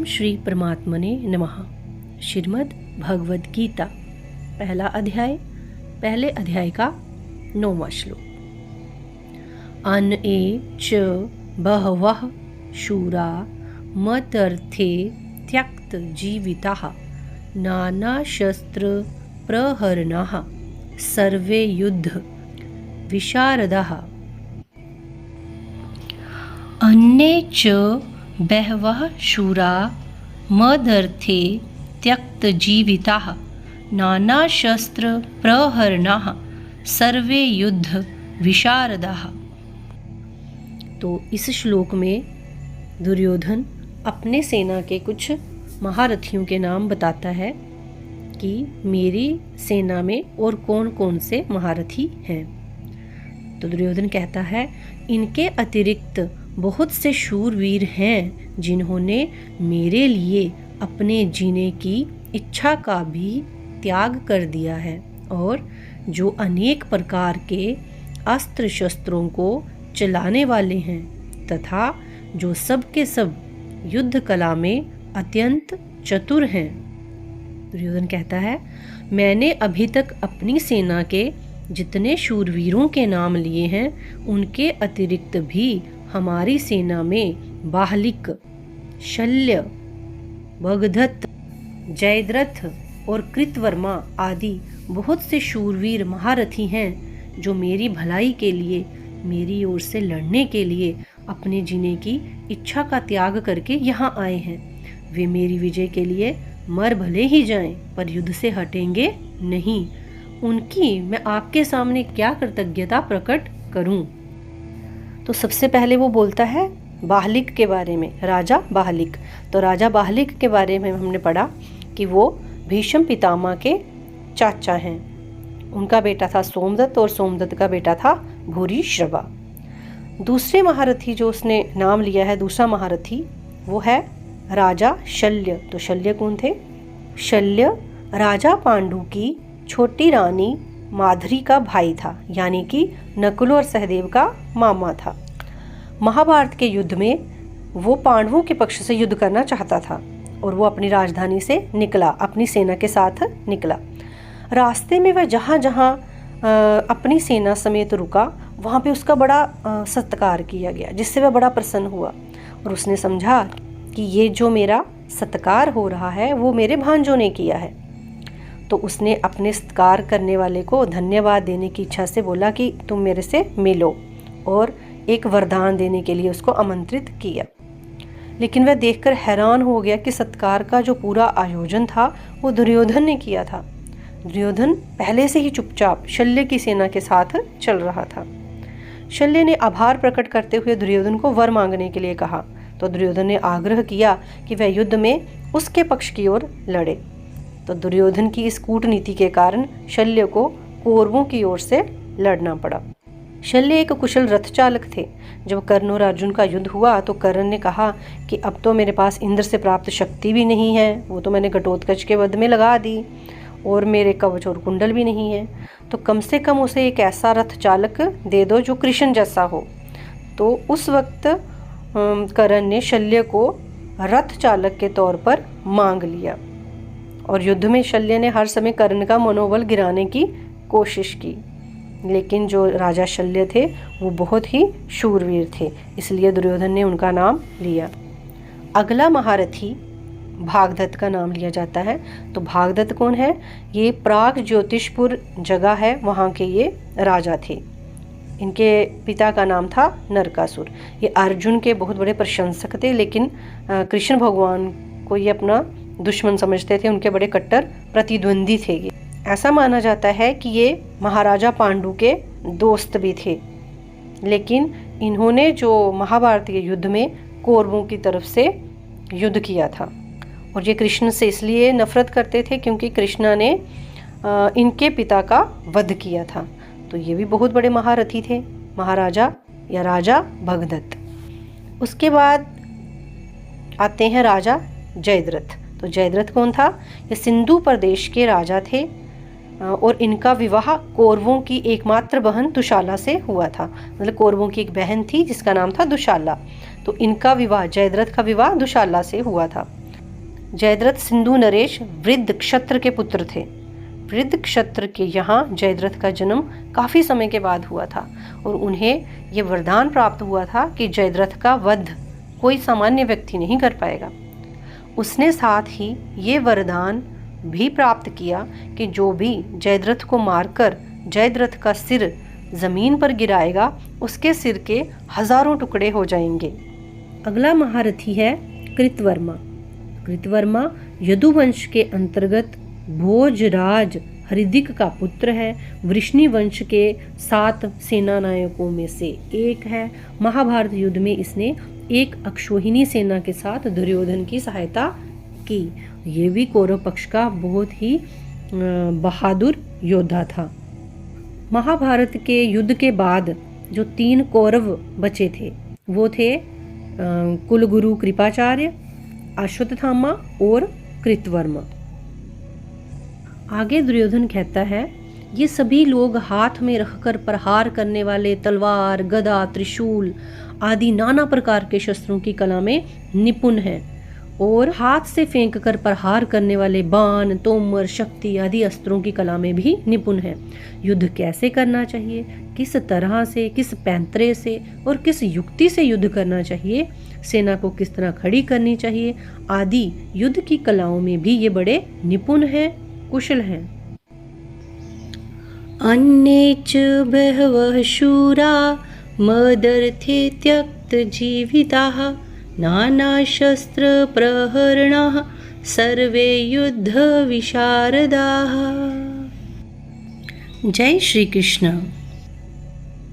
श्री परमात्मने नमः। श्रीमद् भगवद गीता पहला अध्याय, पहले अध्याय का 9वां श्लोक। अन्ये च बहवः शूरा मदर्थे त्यक्त जीविताः नानाशस्त्र प्रहरणाः सर्वे युद्ध विशारदाः। अन्ये च बहवः शूरा मदर्थे त्यक्तजीविताः नानाशस्त्र प्रहरणाः सर्वे युद्ध विशारदाः। तो इस श्लोक में दुर्योधन अपने सेना के कुछ महारथियों के नाम बताता है कि मेरी सेना में और कौन कौन से महारथी हैं। तो दुर्योधन कहता है, इनके अतिरिक्त बहुत से शूरवीर हैं जिन्होंने मेरे लिए अपने जीने की इच्छा का भी त्याग कर दिया है और जो अनेक प्रकार के अस्त्र शस्त्रों को चलाने वाले हैं तथा जो सब के सब युद्ध कला में अत्यंत चतुर हैं। दुर्योधन कहता है, मैंने अभी तक अपनी सेना के जितने शूरवीरों के नाम लिए हैं उनके अतिरिक्त भी हमारी सेना में बाहलिक, शल्य, भगदत्त, जयद्रथ और कृतवर्मा आदि बहुत से शूरवीर महारथी हैं जो मेरी भलाई के लिए, मेरी ओर से लड़ने के लिए अपने जीने की इच्छा का त्याग करके यहाँ आए हैं। वे मेरी विजय के लिए मर भले ही जाएं पर युद्ध से हटेंगे नहीं। उनकी मैं आपके सामने क्या कृतज्ञता प्रकट करूं। तो सबसे पहले वो बोलता है बाहलिक के बारे में, राजा बाहलिक। तो राजा बाहलिक के बारे में हमने पढ़ा कि वो भीष्म पितामह के चाचा हैं। उनका बेटा था सोमदत्त और सोमदत्त का बेटा था भूरिश्रवा। दूसरे महारथी जो उसने नाम लिया है, दूसरा महारथी वो है राजा शल्य। तो शल्य कौन थे? शल्य राजा पांडु की छोटी रानी माधुरी का भाई था, यानी कि नकुल और सहदेव का मामा था। महाभारत के युद्ध में वो पांडवों के पक्ष से युद्ध करना चाहता था और वो अपनी राजधानी से निकला, अपनी सेना के साथ निकला। रास्ते में वह जहाँ जहाँ अपनी सेना समेत रुका वहाँ पे उसका बड़ा सत्कार किया गया, जिससे वह बड़ा प्रसन्न हुआ और उसने समझा कि ये जो मेरा सत्कार हो रहा है वो मेरे भांजों ने किया है। तो उसने अपने सत्कार करने वाले को धन्यवाद देने की इच्छा से बोला कि तुम मेरे से मिलो, और एक वरदान देने के लिए उसको आमंत्रित किया। लेकिन वह देखकर हैरान हो गया कि सत्कार का जो पूरा आयोजन था वो दुर्योधन ने किया था। दुर्योधन पहले से ही चुपचाप शल्य की सेना के साथ चल रहा था। शल्य ने आभार प्रकट करते हुए दुर्योधन को वर मांगने के लिए कहा। तो दुर्योधन ने आग्रह किया कि वह युद्ध में उसके पक्ष की ओर लड़े। तो दुर्योधन की इस कूटनीति के कारण शल्य को कौरवों की ओर से लड़ना पड़ा। शल्य एक कुशल रथ चालक थे। जब कर्ण और अर्जुन का युद्ध हुआ तो कर्ण ने कहा कि अब तो मेरे पास इंद्र से प्राप्त शक्ति भी नहीं है, वो तो मैंने घटोत्कच के वध में लगा दी, और मेरे कवच और कुंडल भी नहीं है, तो कम से कम उसे एक ऐसा रथ चालक दे दो जो कृष्ण जैसा हो। तो उस वक्त कर्ण ने शल्य को रथ चालक के तौर पर मांग लिया और युद्ध में शल्य ने हर समय कर्ण का मनोबल गिराने की कोशिश की। लेकिन जो राजा शल्य थे वो बहुत ही शूरवीर थे, इसलिए दुर्योधन ने उनका नाम लिया। अगला महारथी भागदत्त का नाम लिया जाता है। तो भागदत्त कौन है? ये प्राग ज्योतिषपुर जगह है, वहाँ के ये राजा थे। इनके पिता का नाम था नरकासुर। ये अर्जुन के बहुत बड़े प्रशंसक थे, लेकिन कृष्ण भगवान को ये अपना दुश्मन समझते थे, उनके बड़े कट्टर प्रतिद्वंदी थे ये। ऐसा माना जाता है कि ये महाराजा पांडु के दोस्त भी थे, लेकिन इन्होंने जो महाभारत के युद्ध में कौरवों की तरफ से युद्ध किया था, और ये कृष्ण से इसलिए नफरत करते थे क्योंकि कृष्णा ने इनके पिता का वध किया था। तो ये भी बहुत बड़े महारथी थे, महाराजा या राजा भगदत्त। उसके बाद आते हैं राजा जयद्रथ। तो जयद्रथ कौन था? ये सिंधु प्रदेश के राजा थे और इनका विवाह कौरवों की एकमात्र बहन दुशाला से हुआ था। मतलब कौरवों की एक बहन थी जिसका नाम था दुशाला, तो इनका विवाह, जयद्रथ का विवाह दुशाला से हुआ था। जयद्रथ सिंधु नरेश वृद्ध क्षत्र के पुत्र थे। वृद्ध क्षत्र के यहाँ जयद्रथ का जन्म काफ़ी समय के बाद हुआ था और उन्हें ये वरदान प्राप्त हुआ था कि जयद्रथ का वध कोई सामान्य व्यक्ति नहीं कर पाएगा। उसने साथ ही ये वरदान भी प्राप्त किया कि जो भी जयद्रथ को मारकर जयद्रथ का सिर जमीन पर गिराएगा उसके सिर के हजारों टुकड़े हो जाएंगे। अगला महारथी है कृतवर्मा। कृतवर्मा यदुवंश के अंतर्गत भोजराज हरिदिक का पुत्र है। वृष्णि वंश के 7 सेना नायकों में से एक है। महाभारत युद्ध में इसने एक अक्षौहिणी सेना के साथ दुर्योधन की सहायता की। ये भी कौरव पक्ष का बहुत ही बहादुर योद्धा था। महाभारत के युद्ध के बाद जो 3 कौरव बचे थे वो थे कुलगुरु कृपाचार्य, अश्वत्थामा और कृतवर्मा। आगे दुर्योधन कहता है ये सभी लोग हाथ में रखकर प्रहार करने वाले तलवार, गदा, त्रिशूल आदि नाना प्रकार के शस्त्रों की कला में निपुण हैं और हाथ से फेंक कर प्रहार करने वाले बाण, तोमर, शक्ति आदि अस्त्रों की कला में भी निपुण हैं। युद्ध कैसे करना चाहिए, किस तरह से, किस पैंतरे से और किस युक्ति से युद्ध करना चाहिए, सेना को किस तरह खड़ी करनी चाहिए आदि युद्ध की कलाओं में भी ये बड़े निपुण हैं, कुशल हैं। अन्ये च बहवः शूरा मदर्थे त्यक्त जीविताः नानाशस्त्र प्रहरणाः सर्वे युद्ध विशारदाः। जय श्री कृष्ण।